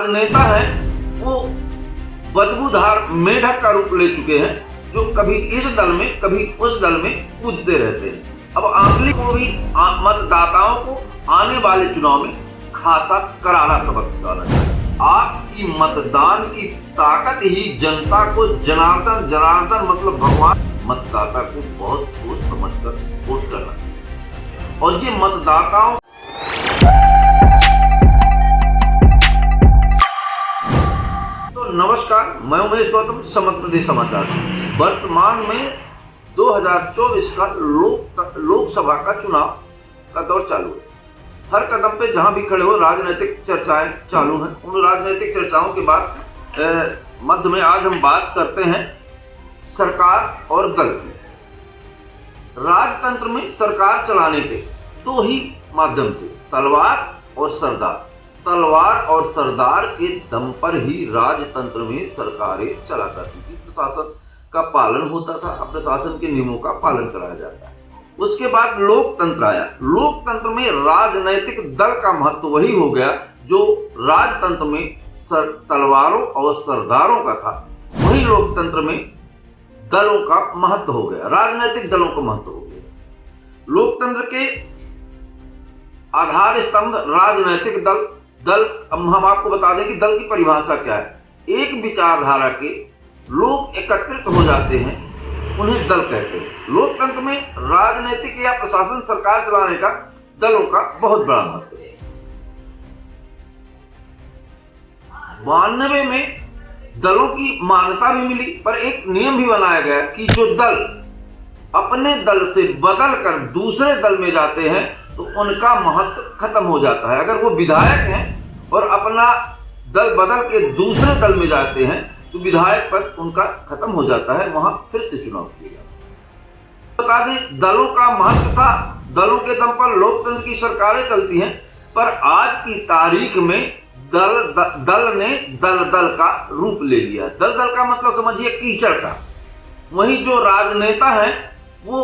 नेता है वो बदबूदार मेढक का रूप ले चुके हैं, जो कभी इस दल में कभी उस दल में कूदते रहते हैं। अब आंकली को भी मतदाताओं को आने वाले चुनाव में खासा करारा सबक सिखाना चाहिए। आपकी मतदान की ताकत ही जनता को जनार्दन जनार्दन मतलब भगवान, मतदाता को बहुत सोच समझकर वोट करना चाहिए। और ये मतदाताओं नमस्कार, मैं उमेश गौतम, समग्र प्रदेश समाचार। वर्तमान में 2024 का लोकसभा का चुनाव का दौर चालू है। हर कदम पे जहां भी खड़े हो राजनीतिक चर्चाएं चालू हैं। उन राजनीतिक चर्चाओं के बाद मध्य में आज हम बात करते हैं सरकार और दल की। राजतंत्र में सरकार चलाने के दो ही माध्यम थे, तलवार और सरदार। तलवार और सरदार के दम पर ही राजतंत्र में सरकारें चला करती थी। प्रशासन का पालन होता था, प्रशासन के नियमों का पालन कराया जाता है। उसके बाद लोकतंत्र आया। लोकतंत्र में राजनैतिक दल का महत्व वही हो गया जो राजतंत्र में तलवारों और सरदारों का था, वही लोकतंत्र में दलों का महत्व हो गया, राजनैतिक दलों का महत्व हो गया। लोकतंत्र के आधार स्तंभ राजनैतिक दल। हम आपको बता दें कि दल की परिभाषा क्या है। एक विचारधारा के लोग एकत्रित हो जाते हैं, उन्हें दल कहते हैं। लोकतंत्र में राजनीतिक या प्रशासन सरकार चलाने का दलों का बहुत बड़ा महत्व है। 92 में दलों की मान्यता भी मिली, पर एक नियम भी बनाया गया कि जो दल अपने दल से बदल कर दूसरे दल में जाते हैं तो उनका महत्व खत्म हो जाता है। अगर वो विधायक हैं और अपना दल बदल के दूसरे दल में जाते हैं तो विधायक पद उनका खत्म हो जाता है, वहां फिर से चुनाव किया जाता है। बता दें, दलों का महत्व था। दलों के दम पर लोकतंत्र की सरकारें चलती हैं, पर आज की तारीख में दल ने दल का रूप ले लिया। दल का मतलब समझिए कीचड़ का। वहीं जो राजनेता है वो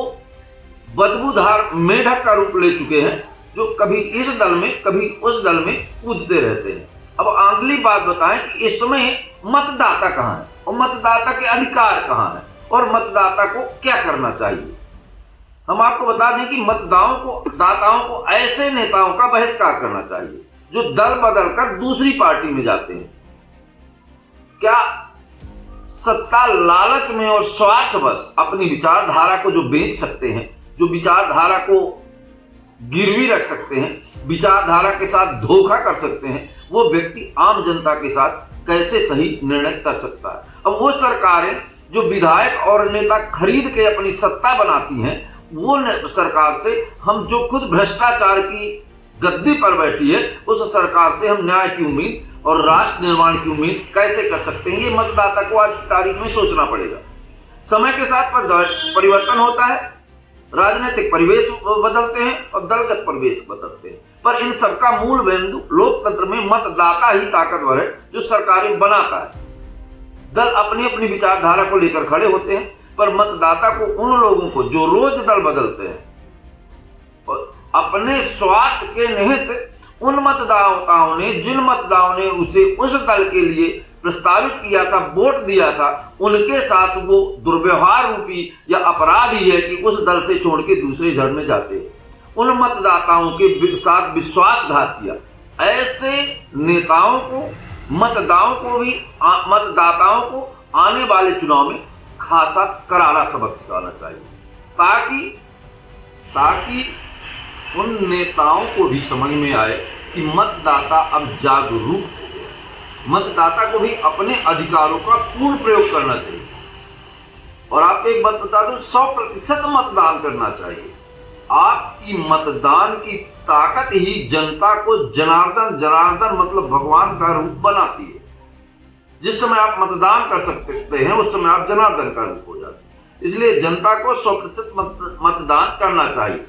बदबूदार मेढक का रूप ले चुके हैं, जो कभी इस दल में कभी उस दल में कूदते रहते हैं। अब अगली बात बताएं कि इस समय मतदाता कहां है और मतदाता के अधिकार कहां है और मतदाता को क्या करना चाहिए। हम आपको बता दें कि मतदाताओं को ऐसे नेताओं का बहिष्कार करना चाहिए जो दल बदल कर दूसरी पार्टी में जाते हैं। क्या सत्ता लालच में और स्वार्थवश अपनी विचारधारा को जो बेच सकते हैं, जो विचारधारा को गिरवी रख सकते हैं, विचारधारा के साथ धोखा कर सकते हैं, वो व्यक्ति आम जनता के साथ कैसे सही निर्णय कर सकता है। अब वो सरकारें जो विधायक और नेता खरीद के अपनी सत्ता बनाती हैं, वो सरकार से हम जो खुद भ्रष्टाचार की गद्दी पर बैठी है, उस सरकार से हम न्याय की उम्मीद और राष्ट्र निर्माण की उम्मीद कैसे कर सकते हैं, ये मतदाता को आज की तारीख में सोचना पड़ेगा। समय के साथ परिवर्तन होता है, राजनीतिक परिवेश बदलते हैं और दलगत परिवेश बदलते हैं, पर इन सबका मूल बिंदु लोकतंत्र में मतदाता ही ताकतवर है जो सरकारें बनाता है। दल अपनी अपनी विचारधारा को लेकर खड़े होते हैं, पर मतदाता को उन लोगों को जो रोज दल बदलते हैं और अपने स्वार्थ के निहित उन मतदाताओं ने जिन मतदाताओं ने उसे उस दल के लिए प्रस्तावित किया था, वोट दिया था, उनके साथ वो दुर्व्यवहार रूपी या अपराध ही है कि उस दल से छोड़ के दूसरे दल में जाते हैं। उन मतदाताओं के साथ विश्वासघात किया। ऐसे नेताओं को मतदाताओं को आने वाले चुनाव में खासा करारा सबक सिखाना चाहिए, ताकि उन नेताओं को भी समझ में आए कि मतदाता अब जागरूक हो गया। मतदाता को भी अपने अधिकारों का पूर्ण प्रयोग करना चाहिए। और आपको एक बात बता दूं, 100% मतदान करना चाहिए। आपकी मतदान की ताकत ही जनता को जनार्दन जनार्दन मतलब भगवान का रूप बनाती है। जिस समय आप मतदान कर सकते हैं उस समय आप जनार्दन का रूप हो जाते हैं। इसलिए जनता को 100% मतदान करना चाहिए।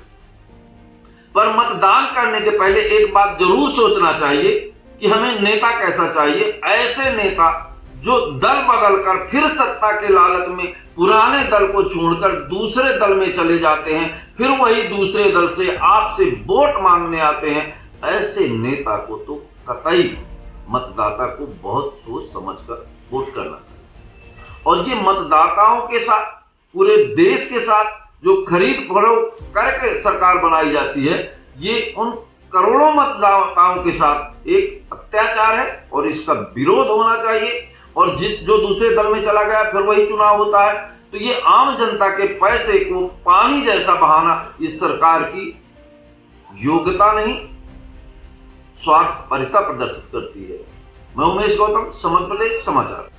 पर मतदान करने के पहले एक बात जरूर सोचना चाहिए कि हमें नेता कैसा चाहिए। ऐसे नेता जो दल बदलकर फिर सत्ता के लालच में पुराने दल को छोड़कर दूसरे दल में चले जाते हैं, फिर वही दूसरे दल से आपसे वोट मांगने आते हैं, ऐसे नेता को तो कतई मतदाता को बहुत सोच समझकर वोट करना चाहिए। और ये मतदाताओं के साथ, पूरे देश के साथ जो खरीद फरोख्त करके सरकार बनाई जाती है, ये उन करोड़ों मतदाताओं के साथ एक अत्याचार है और इसका विरोध होना चाहिए। और जो दूसरे दल में चला गया फिर वही चुनाव होता है, तो ये आम जनता के पैसे को पानी जैसा बहाना इस सरकार की योग्यता नहीं, स्वार्थपरता प्रदर्शित करती है। मैं उमेश गौतम, समग्र प्रदेश समाचार।